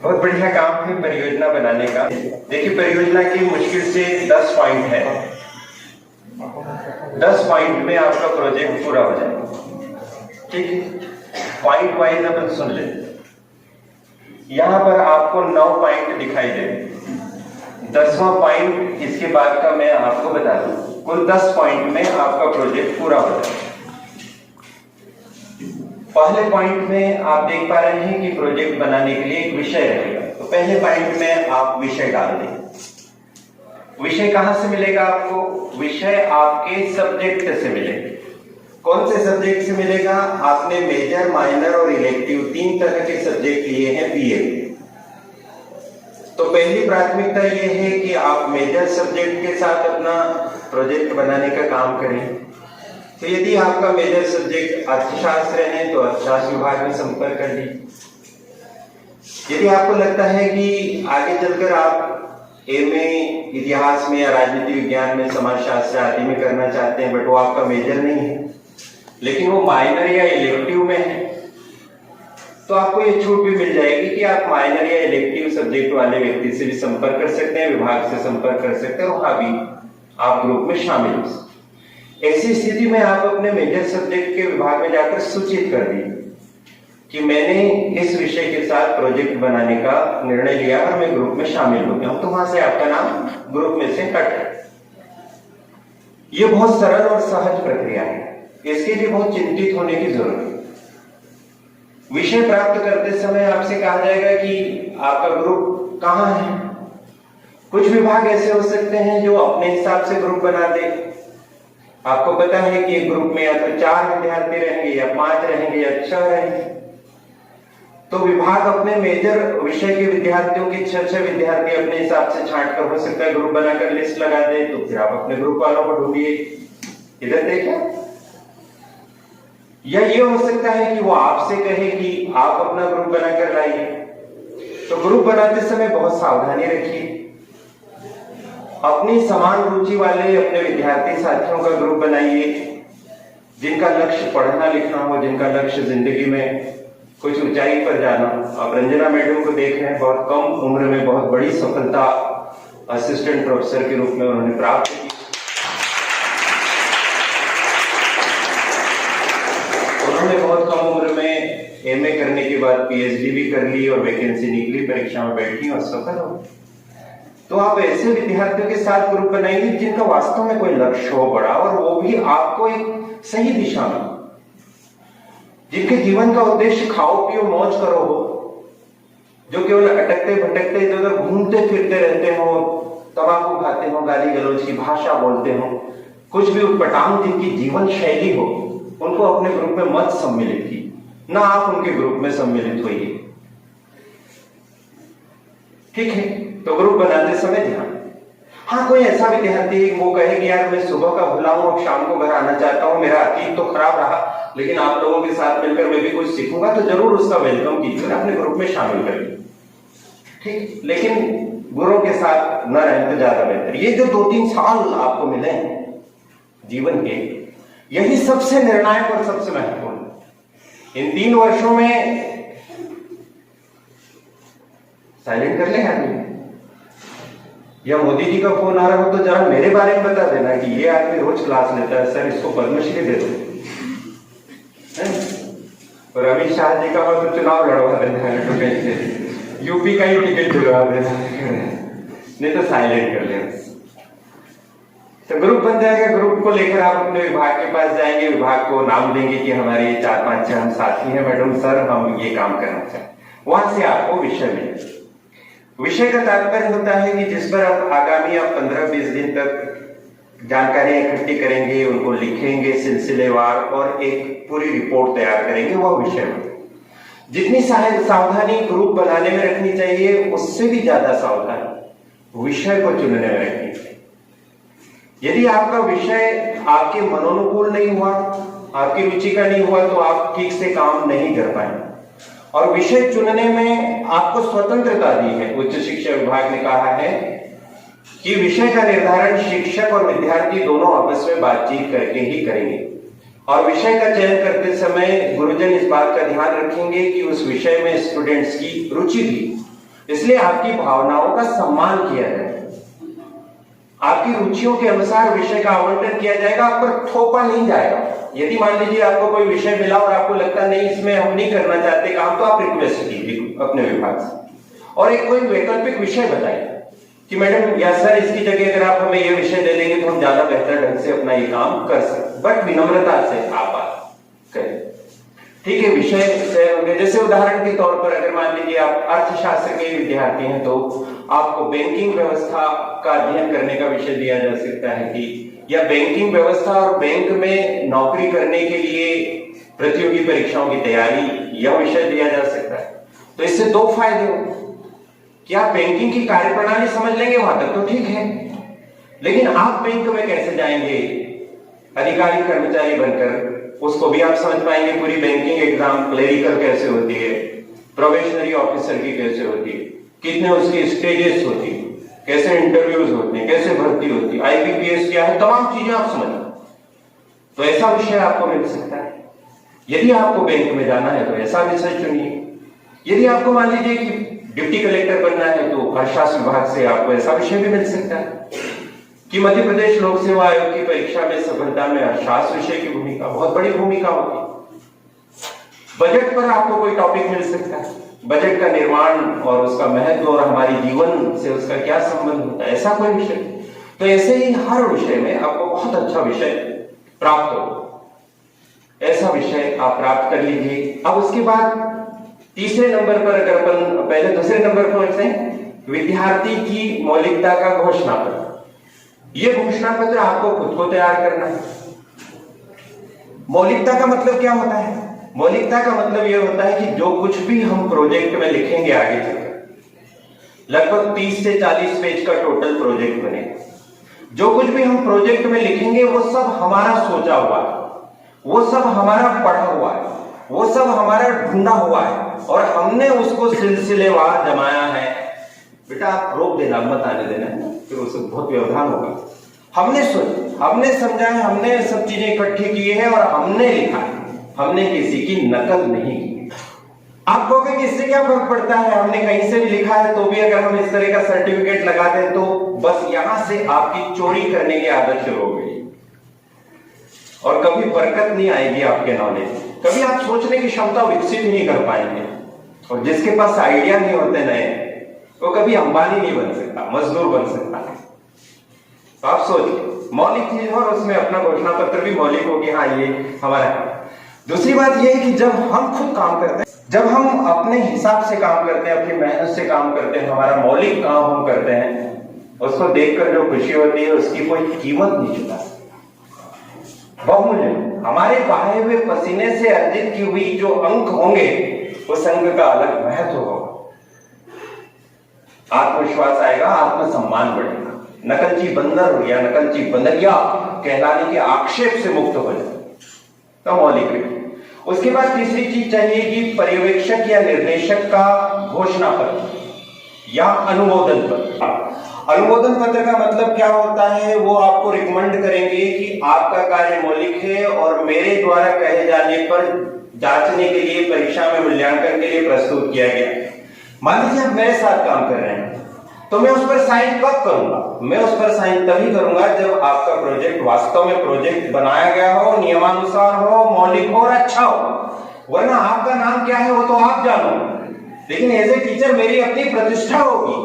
बहुत बढ़िया काम है परियोजना बनाने का। देखिए, परियोजना की मुश्किल से 10 पॉइंट है। 10 पॉइंट में आपका प्रोजेक्ट पूरा हो जाएगा। ठीक है, पॉइंट वाइज अपन सुन ले। यहां पर आपको 9 पॉइंट दिखाई दे। 10वां पॉइंट इसके बाद का मैं आपको बता दूं। कुल 10 पॉइंट में आपका प्रोजेक्ट पूरा हो जाएगा। पहले पॉइंट में आप देख पा रहे हैं कि प्रोजेक्ट बनाने के लिए एक विषय रहेगा। तो पहले पॉइंट में आप विषय डाल दें। विषय कहां से मिलेगा आपको? विषय आपके सब्जेक्ट से मिलेगा। कौन से सब्जेक्ट से मिलेगा? आपने मेजर, माइनर और इलेक्टिव 3 तरह के सब्जेक्ट लिए हैं बीए में। तो पहली प्राथमिकता यह है कि आप मेजर सब्जेक्ट के साथ अपना प्रोजेक्ट बनाने का काम करें। तो यदि आपका मेजर सब्जेक्ट अर्थशास्त्र है तो अर्थशास्त्र विभाग में संपर्क कर लीजिए। यदि आपको लगता है कि आगे चलकर आप एमए इतिहास में या राजनीति विज्ञान में, समाजशास्त्र आदि में करना चाहते हैं, बट वो आपका मेजर नहीं है, लेकिन वो माइनर या इलेक्टिव में है, तो आपको ये छूट भी मिल जाएगी कि आप माइनर या इलेक्टिव सब्जेक्ट वाले व्यक्ति से भी संपर्क कर सकते हैं, विभाग से संपर्क कर सकते हैं और वहां भी आप ग्रुप में शामिल हो सकते हैं। ऐसी स्थिति में आप अपने मेजर सब्जेक्ट के विभाग में जाकर सूचित कर दीजिए कि मैंने इस विषय के साथ प्रोजेक्ट बनाने का निर्णय लिया और मैं ग्रुप में शामिल हो गया हूं। तो वहां से आपका नाम ग्रुप में से हट है। यह बहुत सरल और सहज प्रक्रिया है। इसके लिए बहुत चिंतित होने की जरूरत है। विषय प्राप्त करते समय आपसे कहा जाएगा कि आपका ग्रुप कहां है। कुछ विभाग ऐसे हो सकते हैं जो अपने हिसाब से ग्रुप बना दे। आपको पता है कि एक ग्रुप में या तो 4 विद्यार्थी रहेंगे या 5 रहेंगे या 6 रहेंगे। तो विभाग अपने मेजर विषय के विद्यार्थियों के 6 विद्यार्थी अपने हिसाब से छांट कर, हो सकता है ग्रुप बनाकर लिस्ट लगा दे। तो फिर आप अपने ग्रुप वालों को ढूंढिए। इधर देखिए, या ये हो सकता है कि वो आपसे कहे कि आप अपना ग्रुप बनाकर लाइए। तो ग्रुप बनाते समय बहुत सावधानी रखिए। अपनी समान रुचि वाले अपने विद्यार्थी साथियों का ग्रुप बनाइए, जिनका लक्ष्य पढ़ना लिखना हो, जिनका लक्ष्य जिंदगी में कुछ ऊंचाई पर जाना। आप रंजना मैडम को देख रहे हैं, बहुत कम उम्र में बहुत बड़ी सफलता असिस्टेंट प्रोफेसर के रूप में उन्होंने प्राप्त की। उन्होंने बहुत कम उम्र में एमए करने के बाद पीएचडी भी कर ली और वैकेंसी निकली, परीक्षा में बैठी और सफल हो। तो आप ऐसे विद्यार्थियों के साथ ग्रुप बनाइए जिनका वास्तव में कोई लक्ष्य हो बड़ा, और वो भी आपको एक सही दिशा में, जिनके जीवन का उद्देश्य खाओ पियो मौज करो हो, जो केवल अटकते भटकते इधर घूमते फिरते रहते हो, तंबाकू खाते हो, गाली गलौज की भाषा बोलते हो, कुछ भी उटपटांग जिनकी जीवन शैली हो, उनको अपने ग्रुप में मत सम्मिलित कीजिए, ना आप उनके ग्रुप में सम्मिलित होइए। ठीक है, तो ग्रुप बनाते समय ध्यान। हाँ, कोई ऐसा विद्यार्थी वो कहे कि यार मैं सुबह का भुला हूं और शाम को घर आना चाहता हूं, मेरा अतीत तो खराब रहा, लेकिन आप लोगों के साथ मिलकर मैं भी कुछ सीखूंगा, तो जरूर उसका वेलकम कीजिए, अपने ग्रुप में शामिल करिए। ठीक, लेकिन गुरुओं के साथ न रहे तो ज्यादा बेहतर। ये जो 2-3 साल आपको मिले हैं जीवन के, यही सबसे निर्णायक और सबसे महत्वपूर्ण। इन 3 वर्षों में साइलेंट कर ले आदमी, या मोदी जी का फोन आ रहा हो तो जरा मेरे बारे में बता देना कि ये आदमी रोज क्लास लेता है, सर इसको पद्मश्री दे दो। और अमित शाह जी का हो तो चुनाव लड़वा देना है, तो कहीं यूपी का ही टिकट दिलवा देना, नहीं तो साइलेंट कर लेना। तो ग्रुप बन जाएगा। ग्रुप को लेकर आप अपने विभाग के पास जाएंगे, विभाग को नाम देंगे कि हमारे 4-5 हम साथी हैं, मैडम सर हम ये काम करना चाहते। वहां से आपको विषय मिलेगा। विषय का तात्पर्य होता है कि जिस पर आप आगामी 15-20 दिन तक जानकारी इकट्ठी करेंगे, उनको लिखेंगे सिलसिलेवार और एक पूरी रिपोर्ट तैयार करेंगे, वह विषय होता है। जितनी सावधानी ग्रुप बनाने में रखनी चाहिए, उससे भी ज्यादा सावधानी विषय को चुनने में रखनी चाहिए। यदि आपका विषय आपके मनोनुकूल नहीं हुआ, आपकी रुचि का नहीं हुआ, तो आप ठीक से काम नहीं कर पाएंगे। और विषय चुनने में आपको स्वतंत्रता दी है। उच्च शिक्षा विभाग ने कहा है कि विषय का निर्धारण शिक्षक और विद्यार्थी दोनों आपस में बातचीत करके ही करेंगे। और विषय का चयन करते समय गुरुजन इस बात का ध्यान रखेंगे कि उस विषय में स्टूडेंट्स की रुचि भी इसलिए आपकी भावनाओं का सम्मान किया जाएगा, आपकी रुचियों के अनुसार विषय का आवंटन किया जाएगा, आप पर थोपा नहीं जाएगा। यदि मान लीजिए आपको कोई विषय मिला और आपको लगता नहीं इसमें हम नहीं करना चाहते काम, तो आप रिक्वेस्ट कीजिए अपने विभाग से और एक कोई वैकल्पिक विषय बताइए कि मैडम या सर इसकी जगह अगर आप हमें ये विषय दे देंगे तो हम ज्यादा बेहतर ढंग से अपना ये काम कर सकते, बट विनम्रता से आप बात करें। ठीक है, विषय तय होंगे। जैसे उदाहरण के तौर पर अगर मान लीजिए आप अर्थशास्त्र के विद्यार्थी हैं तो आपको बैंकिंग व्यवस्था का अध्ययन करने का विषय दिया जा सकता है कि या बैंकिंग व्यवस्था और बैंक में नौकरी करने के लिए प्रतियोगी परीक्षाओं की तैयारी, यह विषय दिया जा सकता है। तो इससे दो फायदे हो कि आप बैंकिंग की कार्यप्रणाली समझ लेंगे, वहां तक तो ठीक है, लेकिन आप बैंक में कैसे जाएंगे अधिकारी कर्मचारी बनकर, उसको भी आप समझ पाएंगे। पूरी बैंकिंग एग्जाम क्लेरिकल कैसे होती है, प्रोबेशनरी ऑफिसर की कैसे होती है, कितने उसकी स्टेजेस होती है, कैसे इंटरव्यूज होते हैं, कैसे भर्ती होती है, आईबीपीएस क्या है, तमाम चीजें आप समझ। तो ऐसा विषय आपको मिल सकता है। यदि आपको बैंक में जाना है तो ऐसा विषय चुनिए। यदि आपको मान लीजिए कि डिप्टी कलेक्टर बनना है तो अर्थशास्त्र विभाग से आपको ऐसा विषय भी मिल सकता है कि मध्य प्रदेश लोक सेवा आयोग की परीक्षा में सफलता में अर्थशास्त्र विषय की भूमिका बहुत बड़ी भूमिका होती है। बजट पर आपको कोई टॉपिक मिल सकता है, बजट का निर्माण और उसका महत्व और हमारी जीवन से उसका क्या संबंध होता है, ऐसा कोई विषय। तो ऐसे ही हर विषय में आपको बहुत अच्छा विषय प्राप्त हो, ऐसा विषय आप प्राप्त कर लीजिए। अब उसके बाद तीसरे नंबर पर अगर अपन पहले दूसरे नंबर पर से विद्यार्थी की मौलिकता का घोषणा पत्र, यह घोषणा पत्र आपको खुद को तैयार करना है। मौलिकता का मतलब क्या होता है? मौलिकता का मतलब यह होता है कि जो कुछ भी हम प्रोजेक्ट में लिखेंगे आगे चलकर, लगभग 30 से 40 पेज का टोटल प्रोजेक्ट बनेगा। जो कुछ भी हम प्रोजेक्ट में लिखेंगे वो सब हमारा सोचा हुआ है, वो सब हमारा पढ़ा हुआ है, वो सब हमारा ढूंढा हुआ है और हमने उसको सिलसिलेवार जमाया है। बेटा आप रोक देना, मत आने देना, फिर उससे बहुत व्यवधान होगा। हमने सोचा, हमने समझा है, हमने सब चीजें इकट्ठी की है और हमने लिखा है, हमने किसी की नकल नहीं की। आप कहोगे कि इससे क्या फर्क पड़ता है, हमने कहीं से भी लिखा है तो भी अगर हम इस तरह का सर्टिफिकेट लगा दें तो बस यहां से आपकी चोरी करने की आदत शुरू हो गई और कभी बरकत नहीं आएगी आपके नॉलेज, कभी आप सोचने की क्षमता विकसित ही नहीं कर पाएंगे। और जिसके पास आइडिया नहीं होते नए, वो कभी अंबानी नहीं बन सकता, मजदूर बन सकता है। तो आप सोचिए, मौलिक चीज हो और उसमें अपना घोषणा पत्र भी मौलिक हो कि हाँ ये हमारा है। दूसरी बात यह है कि जब हम खुद काम करते हैं, जब हम अपने हिसाब से काम करते हैं, अपनी मेहनत से काम करते हैं, हमारा मौलिक काम हम करते हैं, उसको देखकर जो खुशी होती है उसकी कोई कीमत नहीं चुका। बहुमूल्य, हमारे बहाए हुए पसीने से अर्जित की हुई जो अंक होंगे उस अंक का अलग महत्व होगा। आत्मविश्वास आएगा, आत्मसम्मान बढ़ेगा, नकलची बंदर या नकलची बंदरिया कहलाने के आक्षेप से मुक्त हो जाए। तो मौलिक। उसके बाद तीसरी चीज चाहिए कि पर्यवेक्षक या निर्देशक का घोषणा पत्र या अनुमोदन पत्र। अनुमोदन पत्र का मतलब क्या होता है? वो आपको रिकमेंड करेंगे कि आपका कार्य मौलिक है और मेरे द्वारा कहे जाने पर जांचने के लिए, परीक्षा में मूल्यांकन के लिए प्रस्तुत किया गया। मान लीजिए आप मेरे साथ काम कर रहे हैं तो मैं उस पर साइन कब करूंगा? मैं उस पर साइन तभी करूंगा जब आपका प्रोजेक्ट वास्तव में प्रोजेक्ट बनाया गया हो, नियमानुसार हो, मौलिक हो और अच्छा हो। वरना आपका नाम क्या है वो तो आप जानो, लेकिन एज ए टीचर मेरी अपनी प्रतिष्ठा होगी।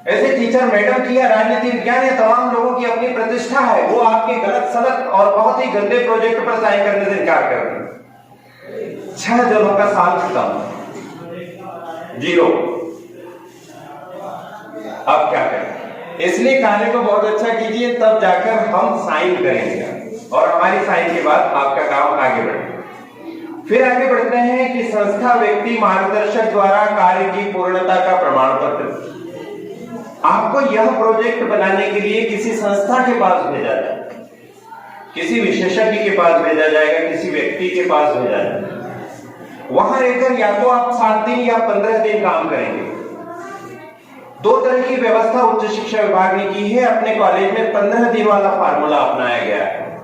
एज ए टीचर मैडम की या राजनीति विज्ञान या तमाम लोगों की अपनी प्रतिष्ठा है, वो आपके गलत सलत और बहुत ही गंदे प्रोजेक्ट पर साइन करने से इनकार करते हैं। 6 जनों का साल खत्म, 0। अब क्या करें? इसलिए कार्य को बहुत अच्छा कीजिए, तब जाकर हम साइन करेंगे और हमारी साइन के बाद आपका काम आगे बढ़ेगा। फिर आगे बढ़ते हैं कि संस्था व्यक्ति मार्गदर्शक द्वारा कार्य की पूर्णता का प्रमाण पत्र। आपको यह प्रोजेक्ट बनाने के लिए किसी संस्था के पास भेजा जाएगा, किसी विशेषज्ञ के पास भेजा जाएगा, किसी व्यक्ति के पास भेजा जाएगा। वहां रहकर या तो आप 7 दिन या 15 दिन काम करेंगे। 2 तरह की व्यवस्था उच्च शिक्षा विभाग ने की है। अपने कॉलेज में 15 दिन वाला फार्मूला अपनाया गया है।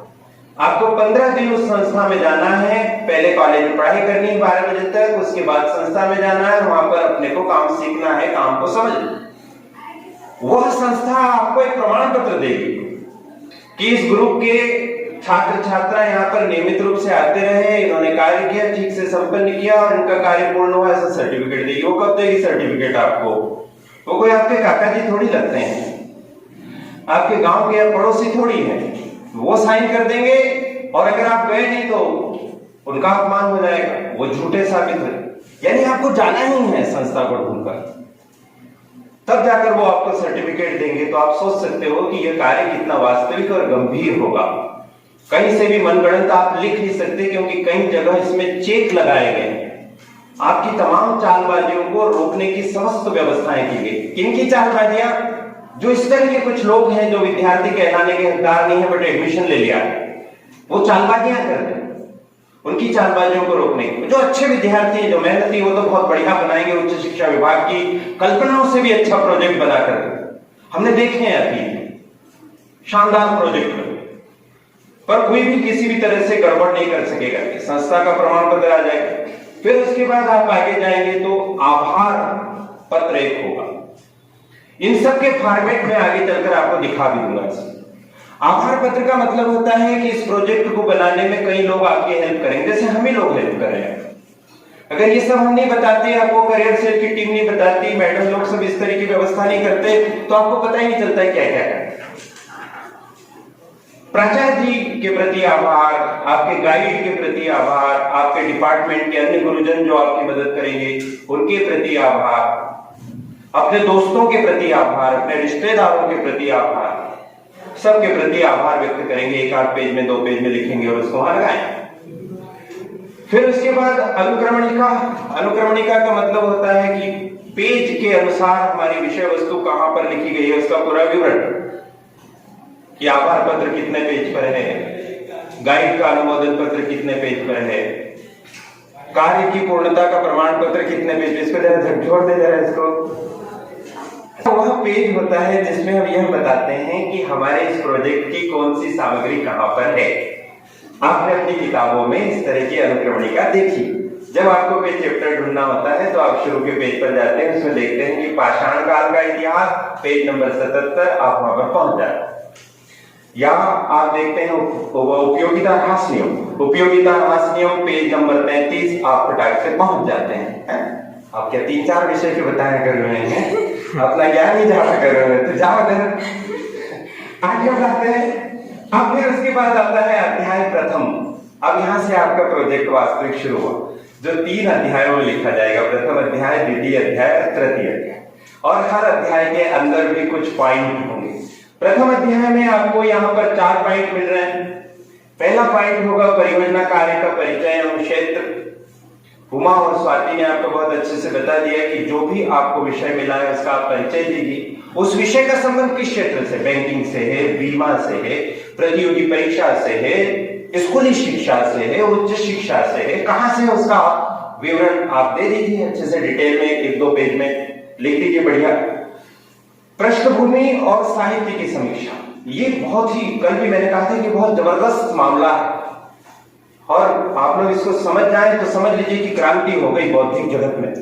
आपको 15 दिन उस संस्था में जाना है। पहले कॉलेज में पढ़ाई करनी है 12 बजे तक, उसके बाद संस्था में जाना है, वहां पर अपने को काम सीखना है, काम को समझना। वह संस्था आपको एक प्रमाण पत्र देगी कि इस ग्रुप के छात्र छात्रा यहाँ पर नियमित रूप से आते रहे, इन्होंने कार्य किया, ठीक से संपन्न किया और इनका कार्य पूर्ण हुआ, ऐसा सर्टिफिकेट देगी। वो कब देगी सर्टिफिकेट आपको? वो कोई आपके काका जी थोड़ी लगते हैं, आपके गांव के पड़ोसी थोड़ी है। वो साइन कर देंगे और अगर आप गए नहीं तो उनका अपमान हो जाएगा, वो झूठे साबित हो। यानी आपको जाना ही है संस्था को ढूंढकर, तब जाकर वो आपको सर्टिफिकेट देंगे। तो आप सोच सकते हो कि यह कार्य कितना वास्तविक और गंभीर होगा। कहीं से भी मनगढ़ंत आप लिख नहीं सकते, क्योंकि कई जगह इसमें चेक लगाए गए। आपकी तमाम चालबाजियों को रोकने की समस्त व्यवस्थाएं की गई। किनकी चालबाजियां? जो इस तरह के कुछ लोग हैं जो विद्यार्थी कहलाने के हकदार नहीं है बट एडमिशन ले लिया, वो चालबाजियां करते हैं। उनकी चालबाजियों को रोकने की, जो अच्छे विद्यार्थी हैं, जो मेहनती, वो तो बहुत बढ़िया बनाएंगे, उच्च शिक्षा विभाग की कल्पनाओं से भी अच्छा प्रोजेक्ट बनाकर हमने देखे हैं अभी, शानदार प्रोजेक्ट बने। पर कोई भी किसी भी तरह से गड़बड़ नहीं कर सकेगा, संस्था का प्रमाण पत्र आ जाएगा। फिर उसके बाद आप आगे जाएंगे तो आभार पत्र एक होगा। इन सब के फॉर्मेट में आगे चलकर आपको दिखा भी दूंगा। आभार पत्र का मतलब होता है कि इस प्रोजेक्ट को बनाने में कई लोग आपकी हेल्प करेंगे, जैसे हम ही लोग हेल्प कर रहे हैं। अगर ये सब हम नहीं बताते, आपको करियर सेल की टीम नहीं बताती, मैडम लोग सब इस तरह की व्यवस्था नहीं करते, तो आपको पता ही नहीं चलता है क्या क्या करना। प्राचार्य जी के प्रति आभार, आपके गाइड के प्रति आभार, आपके डिपार्टमेंट के अन्य गुरुजन जो आपकी मदद करेंगे उनके प्रति आभार, अपने दोस्तों के प्रति आभार, अपने रिश्तेदारों के प्रति आभार, सबके प्रति आभार व्यक्त करेंगे। एक आध पेज में 2 पेज में लिखेंगे और उसको वहां लगाएं। फिर उसके बाद अनुक्रमणिका। अनुक्रमणिका का मतलब होता है कि पेज के अनुसार हमारी विषय वस्तु कहां पर लिखी गई है उसका पूरा विवरण, कि आभार पत्र कितने पेज पर है, गाइड का अनुमोदन पत्र कितने पेज पर है, कार्य की पूर्णता का प्रमाण पत्र कितने पेज। इसको जरा झकझोर दे जरा इसको। वह पेज होता है जिसमें हम यह बताते हैं कि हमारे इस प्रोजेक्ट की कौन सी सामग्री कहां पर है। आपने अपनी किताबों में इस तरह की अनुक्रमणिका देखी। जब आपको कोई चैप्टर ढूंढना होता है तो आप शुरू के पेज पर जाते हैं, उसमें देखते हैं कि पाषाण काल का इतिहास, पेज नंबर 77, आप वहां पर पहुंच जाते हैं। या आप देखते हैं उपयोगिता ह्रास नियम, उपयोगिता ह्रास नियम पेज नंबर 33, आप फटाक से पहुंच जाते हैं। आप क्या 3-4 विषय के बताया कर रहे हैं, अपना ज्ञान ही ज्यादा कर रहे हैं, तो जाओ आगे बढ़ाते हैं। अब फिर उसके बाद आता है अध्याय प्रथम। अब यहां से आपका प्रोजेक्ट वास्तविक शुरू हुआ, जो 3 अध्यायों में लिखा जाएगा। प्रथम अध्याय, द्वितीय अध्याय और तृतीय अध्याय, और हर अध्याय के अंदर भी कुछ पॉइंट होंगे। प्रथम अध्याय में आपको यहाँ पर 4 पॉइंट मिल रहे हैं। पहला पॉइंट होगा परियोजना कार्य का परिचय एवं क्षेत्र। उमा और स्वाति ने आपको बहुत अच्छे से बता दिया कि जो भी आपको विषय मिला है उसका आप परिचय दीजिए। उस विषय का संबंध किस क्षेत्र से, बैंकिंग से है, बीमा से है, प्रतियोगी परीक्षा से है, स्कूली शिक्षा से है, उच्च शिक्षा से है, कहां से है उसका विवरण आप दे दीजिए अच्छे से, डिटेल में 1-2 पेज में लिख दीजिए बढ़िया। पृष्ठभूमि और साहित्य की समीक्षा, ये बहुत ही, कल भी मैंने कहा था कि बहुत जबरदस्त मामला है, और आप लोग इसको समझ जाएं तो समझ लीजिए कि क्रांति हो गई बौद्धिक जगत में।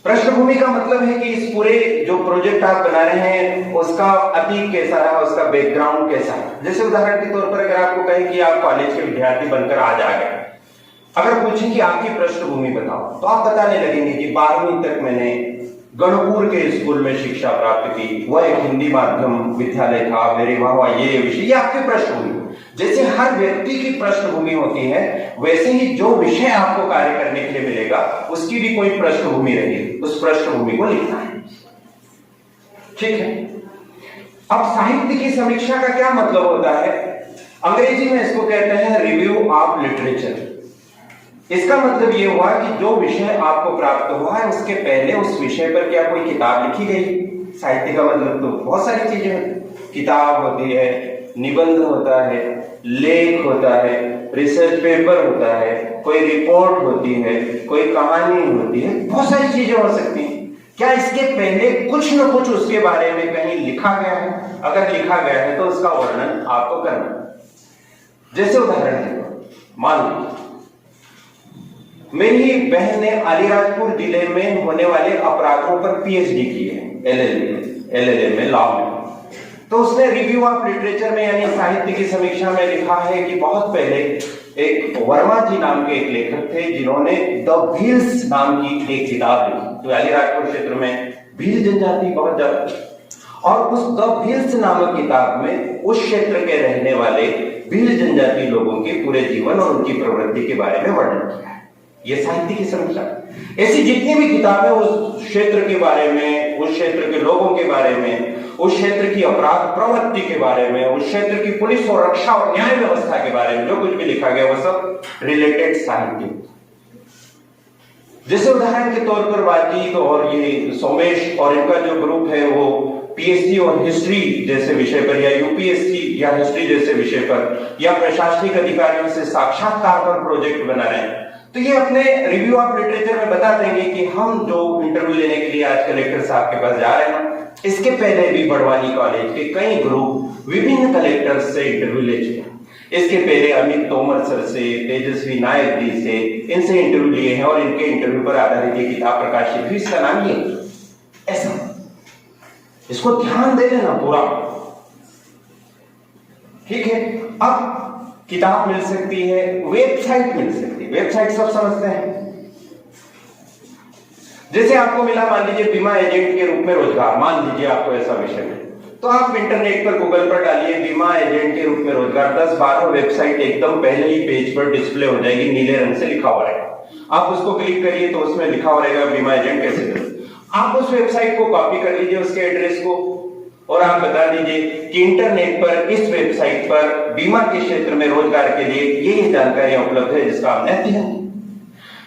पृष्ठभूमि का मतलब है कि इस पूरे जो प्रोजेक्ट आप बना रहे हैं उसका अतीत कैसा रहा, उसका बैकग्राउंड कैसा है। जैसे उदाहरण के तौर पर अगर आपको कहें कि आप कॉलेज के विद्यार्थी बनकर आज आ गए, अगर पूछें कि आपकी पृष्ठभूमि बताओ, तो आप बताने लगेंगे कि 12वीं तक मैंने गणपुर के स्कूल में शिक्षा प्राप्त की, वह एक हिंदी माध्यम विद्यालय था, मेरे वहां ये विषय, ये आपकी पृष्ठभूमि। जैसे हर व्यक्ति की पृष्ठभूमि होती है, वैसे ही जो विषय आपको कार्य करने के लिए मिलेगा उसकी भी कोई पृष्ठभूमि रहेगी, उस पृष्ठभूमि को लिखना है। ठीक है। अब साहित्य की समीक्षा का क्या मतलब होता है? अंग्रेजी में इसको कहते हैं रिव्यू ऑफ लिटरेचर। इसका मतलब ये हुआ कि जो विषय आपको प्राप्त हुआ है उसके पहले उस विषय पर क्या कोई किताब लिखी गई। साहित्य का मतलब तो बहुत सारी चीजें हैं, किताब होती है, निबंध होता है, लेख होता है, रिसर्च पेपर होता है, कोई रिपोर्ट होती है, कोई कहानी होती है, बहुत सारी चीजें हो सकती हैं। क्या इसके पहले कुछ न कुछ उसके बारे में कहीं लिखा गया है? अगर लिखा गया है तो उसका वर्णन आपको करना। जैसे उदाहरण के मान लीजिए मेरी बहन ने अलीराजपुर जिले में होने वाले अपराधों पर पीएचडी की है, एलएलएम में, लॉ में। तो उसने रिव्यू ऑफ लिटरेचर में यानी साहित्य की समीक्षा में लिखा है कि बहुत पहले एक वर्मा जी नाम के एक लेखक थे जिन्होंने द भील्स नाम की एक किताब लिखी। तो अलीराजपुर क्षेत्र में भील जनजाति बहुत ज्यादा, और उस द भील्स नामक किताब में उस क्षेत्र के रहने वाले भील जनजाति लोगों के पूरे जीवन और उनकी प्रवृत्ति के बारे में वर्णन किया है। ये साहित्य की समीक्षा। ऐसी जितनी भी किताबें उस क्षेत्र के बारे में, उस क्षेत्र के लोगों के बारे में, उस क्षेत्र की अपराध प्रवृत्ति के बारे में, उस क्षेत्र की पुलिस और रक्षा और न्याय व्यवस्था के बारे में जो कुछ भी लिखा गया वो सब रिलेटेड साहित्य। जैसे उदाहरण के तौर पर बात की तो, और ये सोमेश और इनका जो ग्रुप है वो पीएचडी और हिस्ट्री जैसे विषय पर, या यूपीएससी या हिस्ट्री जैसे विषय पर, या प्रशासनिक अधिकारियों से साक्षात्कार पर प्रोजेक्ट बना रहे हैं। तो ये अपने रिव्यू ऑफ लिटरेचर में बता देंगे कि हम जो इंटरव्यू लेने के लिए आज कलेक्टर साहब के पास जा रहे हैं, इसके पहले भी बड़वानी कॉलेज के कई ग्रुप विभिन्न कलेक्टर्स से इंटरव्यू ले चुके हैं। इसके पहले अमित तोमर सर से, तेजस्वी नायक जी से, इनसे इंटरव्यू लिए हैं और इनके इंटरव्यू पर आधारित ये किताब प्रकाशित हुई। इसका नाम ये ऐसा, इसको ध्यान दे लेना पूरा, ठीक है। अब किताब मिल सकती है, वेबसाइट मिल सकती है। वेबसाइट सब समझते हैं। जैसे आपको मिला मान लीजिए बीमा एजेंट के रूप में रोजगार, मान लीजिए आपको ऐसा विषय है, तो आप इंटरनेट पर गूगल पर डालिए बीमा एजेंट के रूप में रोजगार, 10-12 वेबसाइट एकदम पहले ही पेज पर डिस्प्ले हो जाएगी, नीले रंग से लिखा हुआ रहेगा। आप उसको क्लिक करिए तो उसमें लिखा हुआ रहेगा बीमा एजेंट कैसे करें। आप उस वेबसाइट को कॉपी कर लीजिए, उसके एड्रेस को, और आप बता दीजिए कि इंटरनेट पर इस वेबसाइट पर बीमा के क्षेत्र में रोजगार के लिए ये जानकारियां उपलब्ध है जिसका आप ध्यान दीजिए।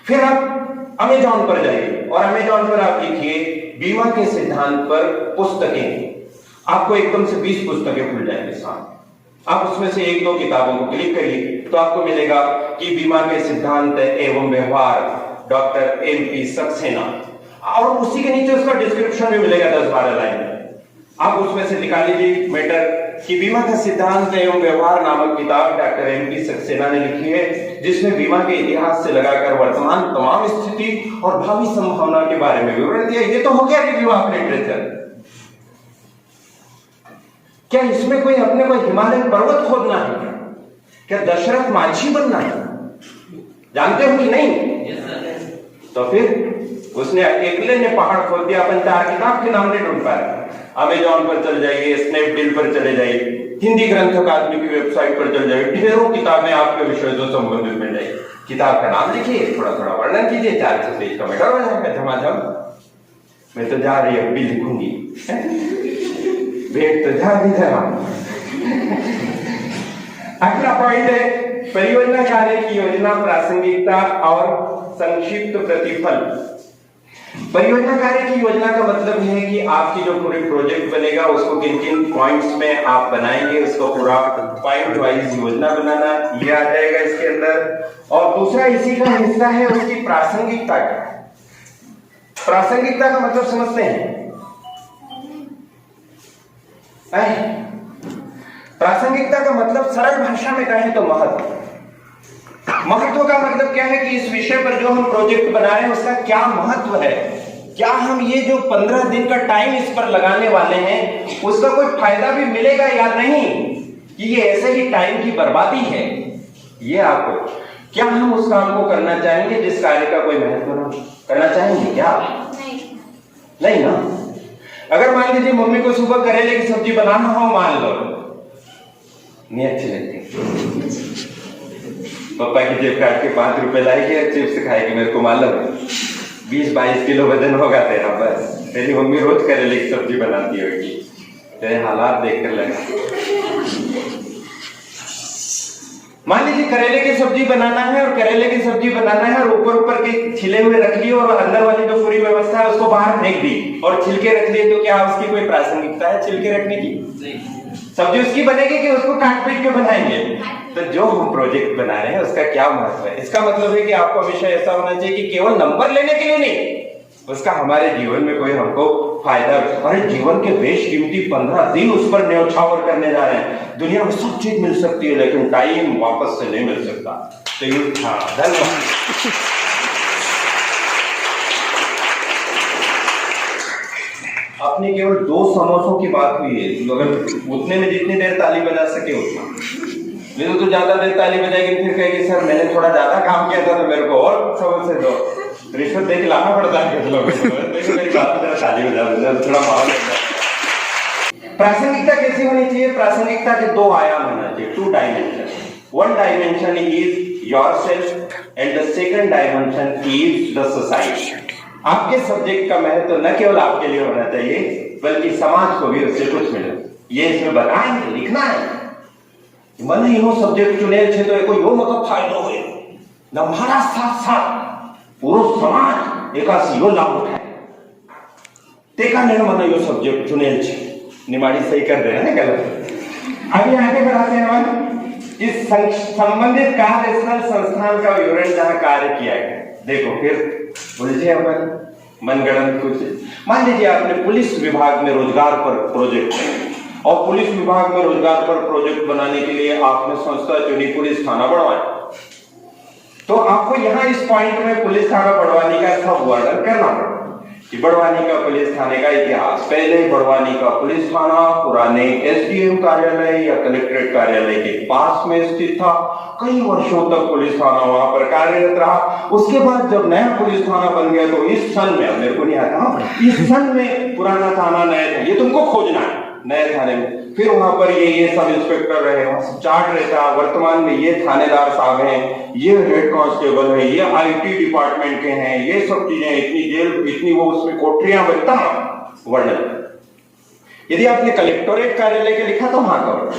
फिर आप अमेजॉन पर जाइए और अमेजॉन पर आप लिखिए बीमा के सिद्धांत पर पुस्तकें, आपको एकदम से 20 पुस्तकें खुल जाएंगे सामने। आप उसमें से 1-2 किताबों को क्लिक करिए तो आपको मिलेगा कि बीमा के सिद्धांत एवं व्यवहार, डॉक्टर MP सक्सेना, और उसी के नीचे उसका डिस्क्रिप्शन भी मिलेगा 10-12 लाइन। आप उसमें से निकाल लीजिए मैटर कि बीमा का सिद्धांत एवं व्यवहार नामक किताब डॉक्टर MP सक्सेना ने लिखी है, जिसमें बीमा के इतिहास से लगाकर वर्तमान तमाम स्थिति और भावी संभावना के बारे में विवरण दिया। ये तो हो गया रिव्यू ऑफ लिटरेचर। क्या इसमें कोई अपने को हिमालय पर्वत खोदना है? क्या दशरथ माझी बनना है? जानते हो कि नहीं? तो फिर उसने अकेले ने पहाड़ खोद दिया। अपन 4 किताब के नाम नहीं ढूंढ पाए। अमेजॉन पर चल जाइए, स्नैपडील पर चले जाइए, हिंदी ग्रंथ अकादमी की वेबसाइट पर चल जाइए, ढेरों किताबें आपके विषय से संबंधित मिल जाएगी। किताब का नाम लिखिए, थोड़ा थोड़ा वर्णन कीजिए, 400 पेज का मैटर हो जाएगा झमाझम। मैं तो जा रही अभी लिखूंगी, भेंट तो जा भी था। अगला पॉइंट है परियोजना कार्य की योजना, प्रासंगिकता और संक्षिप्त प्रतिफल। परियोजना कार्य की योजना का मतलब है कि आपकी जो पूरी प्रोजेक्ट बनेगा उसको किन किन पॉइंट्स में आप बनाएंगे, उसको पूरा पॉइंट वाइज योजना बनाना, ये आ जाएगा इसके अंदर। और दूसरा इसी का हिस्सा है उसकी प्रासंगिकता का। प्रासंगिकता का मतलब समझते हैं? प्रासंगिकता का मतलब सरल भाषा में कहें तो महत्व। महत्व का मतलब क्या है कि इस विषय पर जो हम प्रोजेक्ट बना रहे हैं उसका क्या महत्व है, क्या हम ये जो 15 दिन का टाइम इस पर लगाने वाले हैं उसका कोई फायदा भी मिलेगा या नहीं, कि ये ऐसे ही टाइम की बर्बादी है। ये आपको, क्या हम उस काम को करना चाहेंगे जिस कार्य का कोई महत्व ना करना चाहेंगे? क्या नहीं ना। अगर मान लीजिए मम्मी को सुबह करेले की सब्जी बनाना हो, मान लो नहीं अच्छी लगती, पापा की जेब काट के 5 रुपए लाएगी, चिप्स खाएगी, मेरे को मालूम 20-22 किलो वजन होगा तेरा, बस तेरी मम्मी रोज करेले की सब्जी बनाती होगी, तेरे हालात देखकर लगा। मान लीजिए करेले की सब्जी बनाना है और करेले की सब्जी बनाना है और ऊपर के छिले हुए रख लिए और अंदर वाली जो पूरी व्यवस्था है उसको बाहर फेंक दी और छिलके रख लिए, तो क्या उसकी कोई प्रासंगिकता है छिलके रखने की? नहीं। सब्जी उसकी बनेगी कि उसको काट पीट के बनाएंगे? तो जो हम प्रोजेक्ट बना रहे हैं उसका क्या महत्व है? इसका मतलब है कि आपका विषय ऐसा होना चाहिए कि केवल नंबर लेने के लिए नहीं, उसका हमारे जीवन में कोई हमको फायदा, अरे जीवन के बेशकीमती 15 दिन उस पर न्यौछावर करने जा रहे हैं। दुनिया में सब चीज मिल सकती है लेकिन टाइम वापस से नहीं मिल सकता। तो ये धन्यवाद। आपने केवल 2 समोसों की बात हुई है, अगर उतने में जितनी देर ताली बजा सके उतना, नहीं तो ज्यादा देर ताली बजाएगी फिर कहेगी सर मैंने थोड़ा ज्यादा काम किया था तो मेरे को और समोसे दो। रिश्वत देके लाना पड़ता है देखो मेरी बात ताली बजा थोड़ा माहौल। प्रासंगिकता कैसी होनी चाहिए? प्रासंगिकता के 2 आयाम होना चाहिए, 2 dimension. 1 dimension is yourself and the second dimension is the society. आपके सब्जेक्ट का महत्व न केवल आपके लिए होना चाहिए बल्कि समाज को भी उससे कुछ मिले। ये इसमें बताएंगे, लिखना है। मन इहो सब्जेक्ट चुने छे तो कोई यो मतलब फायदो होय न हमारा साथ साथ पूरो समाज एकासी यो लाभ उठाए तेका ने मन यो सब्जेक्ट चुने छे। निमाड़ी सही कर दे ना गलत। अभी आगे बढ़ाते हैं। इस संबंधित कार्यस्थल संस्थान का विवरण जहां कार्य किया गया, देखो फिर उलझे अपन मनगढ़ंत कुछ। मान लीजिए आपने पुलिस विभाग में रोजगार पर प्रोजेक्ट और पुलिस विभाग में रोजगार पर प्रोजेक्ट बनाने के लिए आपने संस्था चुनी पुलिस थाना बढ़वाया, तो आपको यहां इस पॉइंट में पुलिस थाना बढ़वानी का सब वर्णन करना पड़ेगा कि बड़वानी का पुलिस थाने का इतिहास। पहले बड़वानी का पुलिस थाना पुराने एसडीएम कार्यालय या कलेक्ट्रेट कार्यालय के पास में स्थित था। कई वर्षों तक पुलिस थाना वहां पर कार्यरत रहा। उसके बाद जब नया पुलिस थाना बन गया तो इस सन में, मेरे को नहीं आता, इस सन में पुराना थाना नया था, ये तुमको खोजना है नए थाने में। फिर वहां पर ये सब इंस्पेक्टर रहे, वहां सब चार्ट रहता। वर्तमान में ये थानेदार साहब हैं, ये हेड कांस्टेबल है, ये आईटी डिपार्टमेंट के हैं, ये सब चीजें, इतनी जेल, इतनी वो उसमें कोठरियां बनता वर्णन। यदि आपने कलेक्टोरेट कार्यालय के लिखा तो वहां का वर्णन।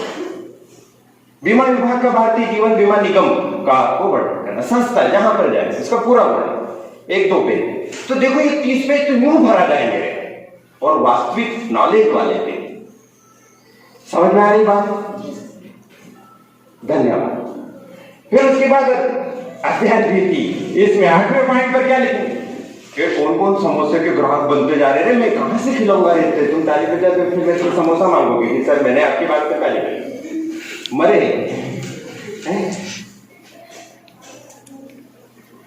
बीमा विभाग का भारतीय जीवन बीमा निगम का आपको वर्णन करना, संस्था जहां पर जाए इसका पूरा वर्णन 1-2 पेज। तो देखो ये 30 पेज तो यूं भरा जाएंगे और वास्तविक नॉलेज वाले थे। समझ में आ रही बात? धन्यवाद। फिर उसके बाद अध्ययन रीति, इसमें 8वें पॉइंट पर क्या लिखेंगे कि कौन कौन समोसे के ग्राहक बनते जा रहे हैं। मैं कहां से खिलाऊंगा रहते, तुम ताली बजा के फिर मेरे को समोसा मांगोगे कि सर मैंने आपकी बात पे ताली बजाई, मरे।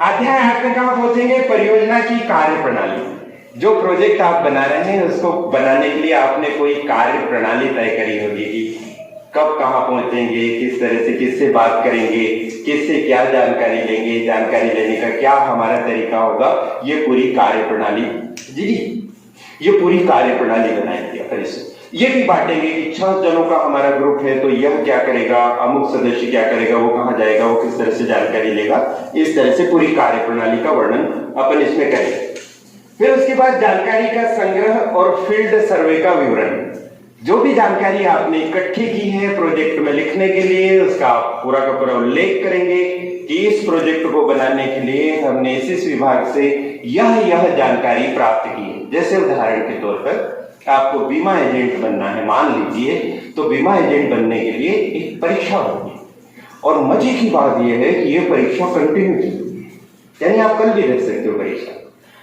अध्याय 8 में कहां पहुंचेंगे? परियोजना की कार्य प्रणाली। जो प्रोजेक्ट आप बना रहे हैं उसको बनाने के लिए आपने कोई कार्य प्रणाली तय करी होगी कि कब कहां पहुंचेंगे, किस तरह से किससे बात करेंगे, किससे क्या जानकारी लेंगे, जानकारी लेने का क्या हमारा तरीका होगा। ये पूरी कार्य प्रणाली ये पूरी कार्य प्रणाली बनाएंगे अपन। ये भी बांटेंगे कि 6 जनों का हमारा ग्रुप है तो यह क्या करेगा, अमुक सदस्य क्या करेगा, वो कहां जाएगा, वो किस तरह से जानकारी लेगा। इस तरह से पूरी कार्य प्रणाली का वर्णन अपन इसमें करेंगे। फिर उसके बाद जानकारी का संग्रह और फील्ड सर्वे का विवरण। जो भी जानकारी आपने इकट्ठी की है प्रोजेक्ट में लिखने के लिए, उसका पूरा का पूरा उल्लेख करेंगे कि इस प्रोजेक्ट को बनाने के लिए हमने इस विभाग से यह जानकारी प्राप्त की है। जैसे उदाहरण के तौर पर आपको बीमा एजेंट बनना है, मान लीजिए, तो बीमा एजेंट बनने के लिए एक परीक्षा होगी और मजे की बात यह है कि यह परीक्षा कंटिन्यू, यानी आप कल भी दे सकते हो परीक्षा।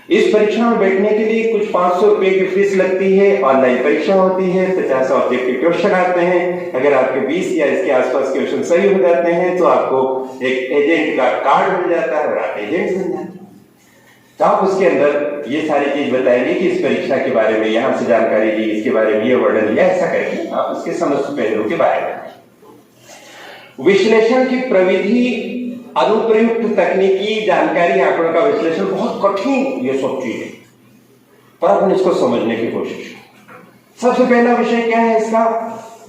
इस परीक्षा में बैठने के लिए कुछ 500 रुपए की फीस लगती है। ऑनलाइन परीक्षा होती है, 50 ऑब्जेक्टिव क्वेश्चन आते हैं। अगर आपके 20 या इसके आसपास क्वेश्चन सही हो जाते हैं तो आपको एक एजेंट का कार्ड मिल जाता है और आप एजेंट बन जाते हैं। तो आप उसके अंदर ये सारी चीज बताएंगे कि इस परीक्षा के बारे में यहां से जानकारी ली, इसके बारे में ये वर्णन लिया, ऐसा करके आप उसके समस्त पहलुओं के बारे में। विश्लेषण की प्रविधि, अनुप्रयुक्त तकनीकी जानकारी आंकड़ों का विश्लेषण बहुत कठिन ये सब चीजें, पर अपन इसको समझने की कोशिश। सबसे पहला विषय क्या है इसका?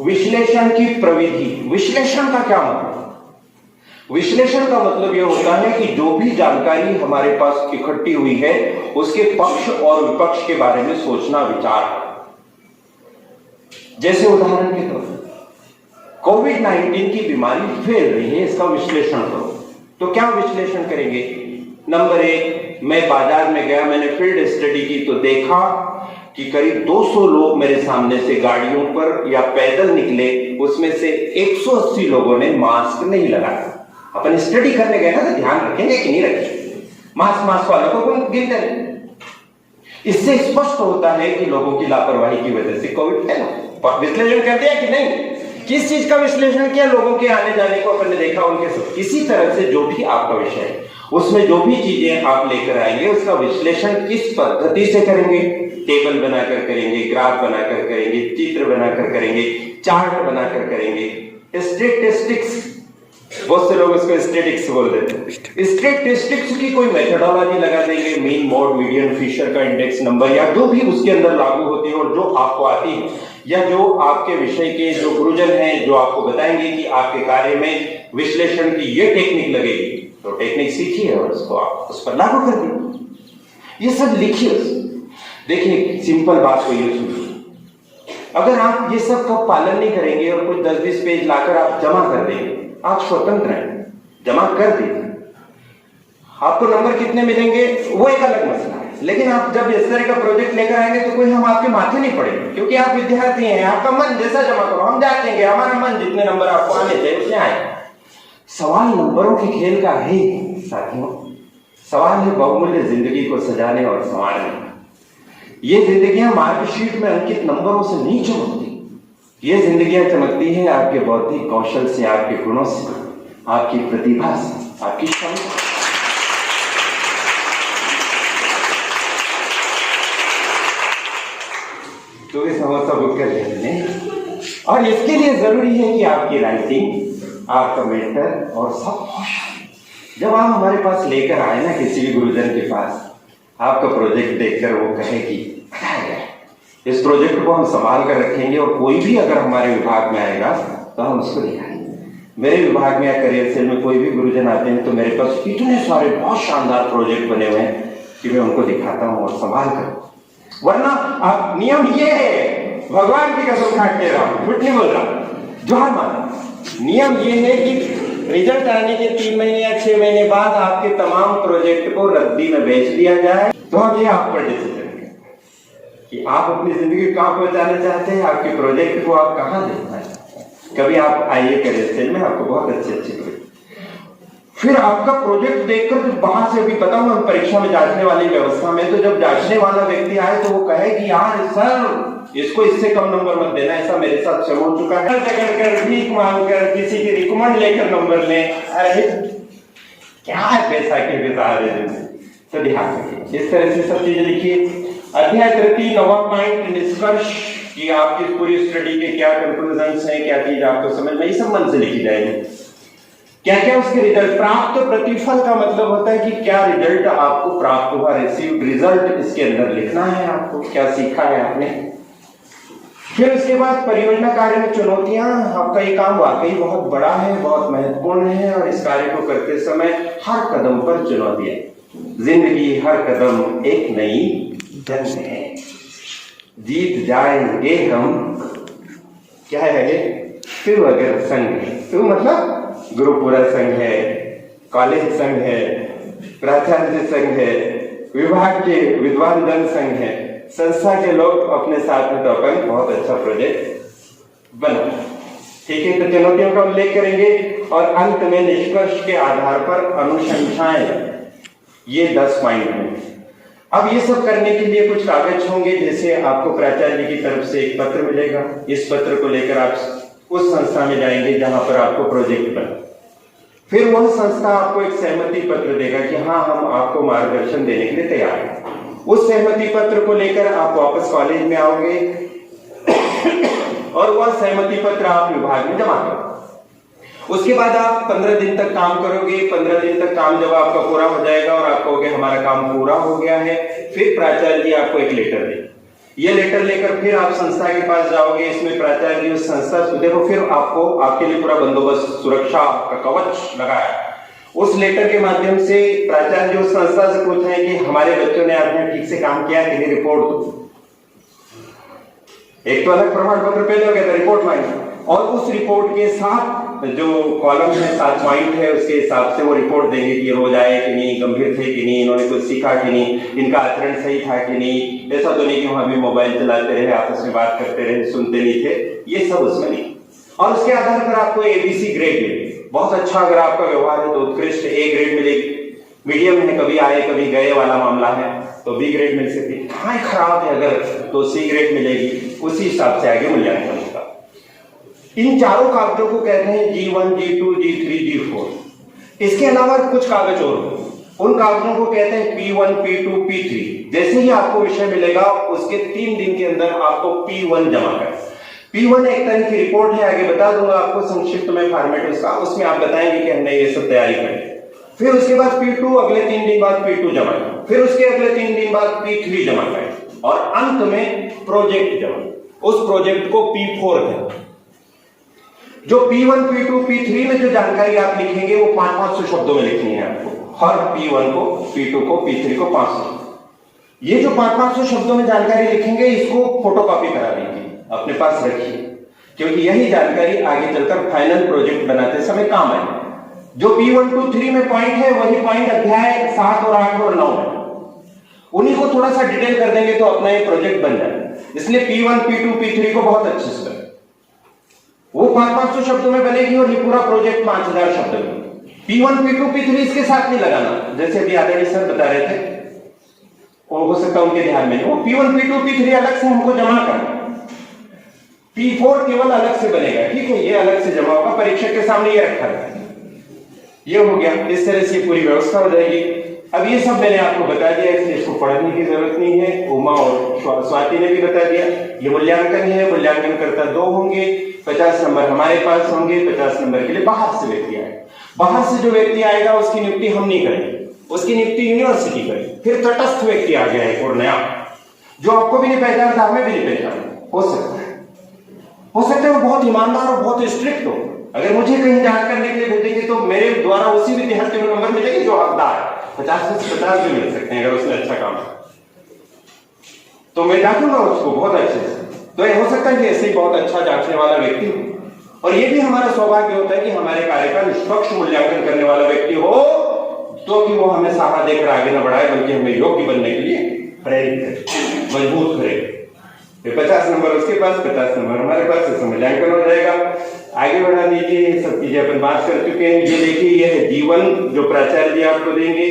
विश्लेषण की प्रविधि। विश्लेषण का क्या मतलब? विश्लेषण का मतलब यह होता है कि जो भी जानकारी हमारे पास इकट्ठी हुई है उसके पक्ष और विपक्ष के बारे में सोचना, विचार। जैसे उदाहरण के तौर पर कोविड-19 की बीमारी फैल रही है, इसका विश्लेषण करो। तो क्या विश्लेषण करेंगे? नंबर 1, मैं बाजार में गया, मैंने फील्ड स्टडी की तो देखा कि करीब 200 लोग मेरे सामने से गाड़ियों पर या पैदल निकले, उसमें से 180 लोगों ने मास्क नहीं लगाया। अपन स्टडी करने गए ना, तो ध्यान रखेंगे कि नहीं रखेंगे? मास्क वालों को गिनते नहीं। इससे स्पष्ट होता है कि लोगों की लापरवाही की वजह से कोविड फैला। विश्लेषण कर दिया कि नहीं? किस चीज का विश्लेषण किया? लोगों के आने जाने को अपन ने देखा, उनके सब। किसी तरह से जो भी आपका विषय है उसमें जो भी चीजें आप लेकर आएंगे उसका विश्लेषण किस पद्धति से करेंगे? टेबल बनाकर करेंगे, ग्राफ बनाकर करेंगे, चित्र बनाकर करेंगे, चार्ट बनाकर करेंगे, स्टैटिस्टिक्स, बहुत से लोग उसको स्टैटिस्टिक्स बोल देते हैं। स्टैटिस्टिक्स की कोई मेथोडोलॉजी लगा देंगे, मीन, मोड, मीडियन, फिशर का इंडेक्स नंबर, या जो भी उसके अंदर लागू होती है और जो आपको आती है, या जो आपके विषय के जो गुरुजन हैं जो आपको बताएंगे कि आपके कार्य में विश्लेषण की ये टेक्निक लगेगी, तो टेक्निक सीखिए और उसको आप उस पर लागू कर दीजिए। ये सब लिखिए। देखिए, सिंपल बात को ये सुनिए, अगर आप ये सब का पालन नहीं करेंगे और कुछ 10-20 पेज लाकर आप जमा कर देंगे, आप स्वतंत्र हैं, जमा कर दीजिए। आपको नंबर कितने मिलेंगे वो एक अलग मसला है, लेकिन आप जब इस तरह का प्रोजेक्ट लेकर आएंगे तो कोई हम आपके माथे नहीं पड़ेंगे, क्योंकि आप विद्यार्थी हैं। आपका मन जैसा जमा करो, हम जांचेंगे, हमारा मन जितने नंबर आपको आने चाहिए उतने आए। सवाल नंबरों के खेल का है साथियों, सवाल है बहुमूल्य जिंदगी को सजाने और संवारने का। ये जिंदगियां मार्कशीट में अंकित नंबरों से नहीं चमकती, ये जिंदगियां चमकती हैं आपके बौद्धिक कौशल से, आपके गुणों से, आपकी प्रतिभा से, आपकी क्षमता। तो इस समस्या बुक कर लेते हैं, और इसके लिए जरूरी है कि आपकी राइटिंग, आपका मेंटर और सब होशियार। जब आप हमारे पास लेकर आए ना किसी भी गुरुजन के पास, आपका प्रोजेक्ट देखकर वो कहे कि इस प्रोजेक्ट को हम संभाल कर रखेंगे, और कोई भी अगर हमारे विभाग में आएगा तो हम उसको दिखाएंगे। मेरे विभाग में या करियर सेल में कोई भी गुरुजन आते हैं तो मेरे पास इतने सारे बहुत शानदार प्रोजेक्ट बने हुए हैं कि मैं उनको दिखाता हूँ और संभाल कर। वरना आप, नियम ये है, भगवान की कसम खा के रहा हूं, झूठ नहीं बोल रहा, जोहार माना, नियम ये है कि रिजल्ट आने के 3 महीने या 6 महीने बाद आपके तमाम प्रोजेक्ट को रद्दी में बेच दिया जाए। तो अब ये आप पर डिसीजन है कि आप अपनी जिंदगी कहां पहुंचाना चाहते हैं, आपके प्रोजेक्ट को आप कहां देखना चाहते हैं। कभी आप आइए करियर सेल में, आपको बहुत अच्छे प्रोजेक्ट, फिर आपका प्रोजेक्ट देखकर जब बाहर से, अभी बताऊं हम परीक्षा में जांचने वाली व्यवस्था में, तो जब जांचने वाला व्यक्ति आए तो वो कहे कि यार सर इसको इससे कम नंबर मत देना, ऐसा मेरे साथ सब हो चुका है, कर भीख मांगकर किसी की रिकमेंड लेकर नंबर ले, अरे क्या है पैसा के सहारे देने। तो ध्यान रखिए, इस तरह से सब चीजें लिखिए। अध्याय 3 9वां पॉइंट, निष्कर्ष कि आपकी पूरी स्टडी के क्या कंक्लूजन्स हैं, क्या चीज आपको समझ में, ये सब मन से लिखी जाएगी। क्या क्या उसके रिजल्ट, प्राप्त प्रतिफल का मतलब होता है कि क्या रिजल्ट आपको प्राप्त हुआ, रिसीव्ड रिजल्ट, इसके अंदर लिखना है आपको, क्या सीखा है आपने। फिर उसके बाद परियोजना कार्य में चुनौतियां, आपका ये काम वाकई बहुत बड़ा है, बहुत महत्वपूर्ण है, और इस कार्य को करते समय हर कदम पर चुनौतियां, जिंदगी हर कदम एक नई जंग है, जीत जाएंगे हम, क्या है फिर अगर संघ है, तो मतलब गुरुपुरा संघ है, कॉलेज संघ है, प्राचार्य संघ है, विभाग के विद्वान जन संघ है, संस्था के लोग अपने साथ में, तो अपन बहुत अच्छा प्रोजेक्ट बना। ठीक है, तो चुनौतियों का उल्लेख करेंगे और अंत में निष्कर्ष के आधार पर अनुशंसाएं, ये 10 पॉइंट हैं। अब ये सब करने के लिए कुछ कागज होंगे, जैसे आपको प्राचार्य की तरफ से एक पत्र मिलेगा, इस पत्र को लेकर आप उस संस्था में जाएंगे जहां पर आपको प्रोजेक्ट बना, फिर वह संस्था आपको एक सहमति पत्र देगा कि हाँ हम आपको मार्गदर्शन देने के लिए तैयार हैं। उस सहमति पत्र को लेकर आप वापस कॉलेज में आओगे और वह सहमति पत्र आप विभाग में जमा करोगे। उसके बाद आप 15 दिन तक काम करोगे। 15 दिन तक काम जब आपका पूरा हो जाएगा और आप कहोगे हमारा काम पूरा हो गया है, फिर प्राचार्य जी आपको एक लेटर देंगे। ये लेटर लेकर फिर आप संस्था के पास जाओगे, इसमें प्राचार्य जी उस संस्था, देखो फिर आपको, आपके लिए पूरा बंदोबस्त, सुरक्षा का कवच लगाया। उस लेटर के माध्यम से प्राचार्य जी उस संस्था से पूछे कि हमारे बच्चों ने आपने ठीक से काम किया कि नहीं, रिपोर्ट दो। एक तो अलग प्रमाण पत्र पे दोगे तो रिपोर्ट मांगे, और उस रिपोर्ट के साथ जो कॉलम है, 7 पॉइंट है, उसके हिसाब से वो रिपोर्ट देंगे कि रोज आए कि नहीं, गंभीर थे कि नहीं, इन्होंने कुछ सीखा कि नहीं, इनका आचरण सही था कि नहीं, ऐसा तो नहीं कि वहां भी मोबाइल चलाते रहे, आपस में बात करते रहे, सुनते नहीं थे, ये सब उसमें नहीं। और उसके आधार पर आपको ABC ग्रेड मिलेगी। बहुत अच्छा अगर आपका व्यवहार है तो उत्कृष्ट A ग्रेड मिलेगी। मीडियम है, कभी आए कभी गए वाला मामला है, तो बी ग्रेड मिल सकती है। हाँ खराब है अगर तो सी ग्रेड मिलेगी, उसी हिसाब से आगे मूल्यांकन होगा। इन चारों कागजों को कहते हैं G1, G2, G3, G4। इसके अलावा कुछ कागज और होंगे, उन कागजों को कहते हैं P1, P2, P3। जैसे ही आपको विषय मिलेगा उसके 3 दिन के अंदर आपको P1 जमा करें। P1 एक तरह की रिपोर्ट है, आगे बता दूंगा आपको संक्षिप्त में फॉर्मेट उसका, उसमें आप बताएंगे कि हमने ये सब तैयारी करी। फिर उसके बाद P2 अगले 3 दिन बाद P2 जमा करें, फिर उसके अगले 3 दिन बाद P3 जमा करें और अंत में प्रोजेक्ट जमा। उस प्रोजेक्ट को P4 कहते हैं। जो P1, P2, P3 में जो जानकारी आप लिखेंगे वो 500 शब्दों में लिखनी है आपको। हर P1 को, P2 को, P3 को 500। ये जो 500 शब्दों में जानकारी लिखेंगे इसको फोटोकॉपी करा लीजिए, अपने पास रखिए, क्योंकि यही जानकारी आगे चलकर फाइनल प्रोजेक्ट बनाते समय काम आएगी। जो P1, 2, 3 में पॉइंट है वही पॉइंट अध्याय 7 और 8 और 9 में, उन्हीं को थोड़ा सा डिटेल कर देंगे तो अपना ये प्रोजेक्ट बन जाए। इसलिए P1, P2, P3 को बहुत अच्छे से वो 500 शब्दों में बनेगी और ये पूरा प्रोजेक्ट 5000 शब्द में। P1, P2, P3 इसके साथ नहीं लगाना, जैसे अभी आदरणीय सर बता रहे थे, वो हो सकता है उनके ध्यान में नहीं। वो P1, P2, P3 अलग से हमको जमा करना, P4 केवल अलग से बनेगा, ठीक है, ये अलग से जमा होगा, परीक्षक के सामने ये रखा है। ये हो गया, इस तरह से पूरी व्यवस्था हो जाएगी। अब ये सब मैंने आपको बता दिया, इसलिए इसको पढ़ने की जरूरत नहीं है। उमा और स्वाति ने भी बता दिया। ये मूल्यांकन है, मूल्यांकन करता 2 होंगे, 50 नंबर हमारे पास होंगे, 50 नंबर के लिए बाहर से व्यक्ति आएगा। बाहर से जो व्यक्ति आएगा उसकी नियुक्ति हम नहीं करेंगे, उसकी नियुक्ति यूनिवर्सिटी करेगी। फिर तटस्थ व्यक्ति आ गया है और नया, जो आपको भी नहीं पहचानता, हमें भी नहीं पहचानता, हो सकता है वो बहुत ईमानदार और बहुत स्ट्रिक्ट हो। अगर मुझे कहीं जांच करने के लिए भेजेंगे तो मेरे द्वारा उसी विद्यार्थी को नंबर मिलेंगे जो हकदार है, 50 से 50 भी मिल सकते हैं अगर उसने अच्छा काम किया, तो मैं जांचूंगा उसको बहुत अच्छे से। तो ये हो सकता है कि ऐसे ही बहुत अच्छा जांचने वाला व्यक्ति हो। और ये भी हमारा सौभाग्य होता है कि हमारे कार्य का निष्पक्ष मूल्यांकन करने वाला व्यक्ति हो, तो कि वो हमें सहारा देकर आगे न बढ़ाए बल्कि हमें योग्य बनने के लिए प्रेरित करे, मजबूत करे। 50 नंबर उसके पास, 50 नंबर हमारे पास, इससे मूल्यांकन हो जाएगा। आगे बढ़ा दीजिए, सब चीजें अपन बात कर चुके हैं। ये देखिए, ये है G1 जो प्राचार्य जी आपको देंगे,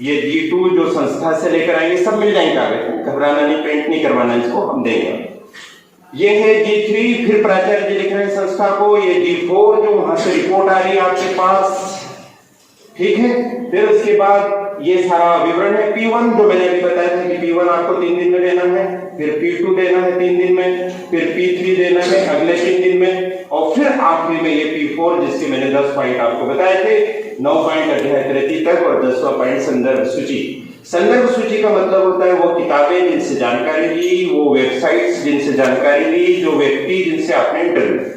ये G2 जो संस्था से लेकर आएंगे, सब मिल जाएंगे कागज, घबराना नहीं, प्रिंट नहीं करवाना, इसको हम देंगे। ये है G3, फिर प्राचार्य जी लिख रहे हैं संस्था को। ये G4 जो वहां से रिपोर्ट आ रही है आपके पास, ठीक है। फिर उसके बाद ये सारा विवरण है। P1 जो मैंने अभी बताया था कि P1 आपको 3 दिन में देना है, फिर P2 देना है 3 दिन में, फिर P3 देना है अगले 3 दिन में, और फिर आखिरी में ये P4 जिसके मैंने 10 पॉइंट आपको बताए थे, 9 पॉइंट अध्याय 33 तक और 10वां पॉइंट संदर्भ सूची। संदर्भ सूची का मतलब होता है वो किताबें जिनसे जानकारी ली, वो वेबसाइट्स जिनसे जानकारी ली, जो व्यक्ति जिनसे आपने इंटरव्यू।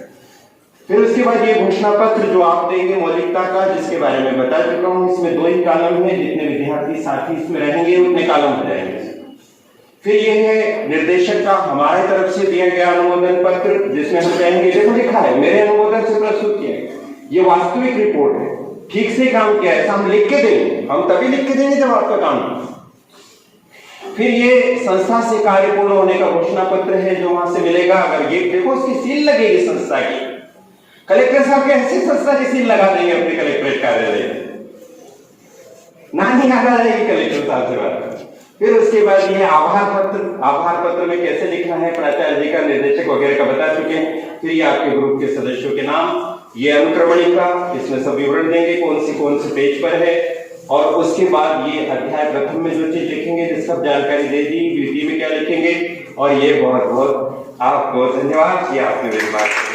फिर उसके बाद ये घोषणा पत्र जो आप देंगे मौलिकता का, जिसके बारे में बता चुका हूं, इसमें 2 ही कॉलम है, जितने विद्यार्थी साथी इसमें रहेंगे उतने कॉलम हो जाएंगे। फिर ये है निर्देशक का हमारे तरफ से दिया गया अनुमोदन पत्र, जिसमें हम कहेंगे देखो लिखा है मेरे अनुमोदन से प्रस्तुत किया है, ये वास्तविक रिपोर्ट है, ठीक से काम किया है, हम लिख के देंगे, हम तभी लिख के देंगे जब आपका काम। फिर ये संस्था से कार्य पूर्ण होने का घोषणा पत्र है जो वहां से मिलेगा। अगर ये देखो उसकी सील लगेगी संस्था की, कलेक्टर साहब कैसे संस्था की सील लगा देंगे अपने कलेक्ट्रेट कार्यालय में, नानी याद आ जाएगी कलेक्टर साहब से बात। फिर उसके बाद ये आभार पत्र, आभार पत्र में कैसे लिखना है प्राचार्य जी का, निर्देशक वगैरह का बता चुके हैं। फिर ये आपके ग्रुप के सदस्यों के नाम, ये अनुक्रमणिका, इसमें सब विवरण देंगे कौन से पेज पर है, और उसके बाद ये अध्याय प्रथम में जो चीज लिखेंगे जिस सब जानकारी दे दी, द्वितीय में क्या लिखेंगे। और ये बहुत बहुत आपको धन्यवाद कि आपने मेरी बात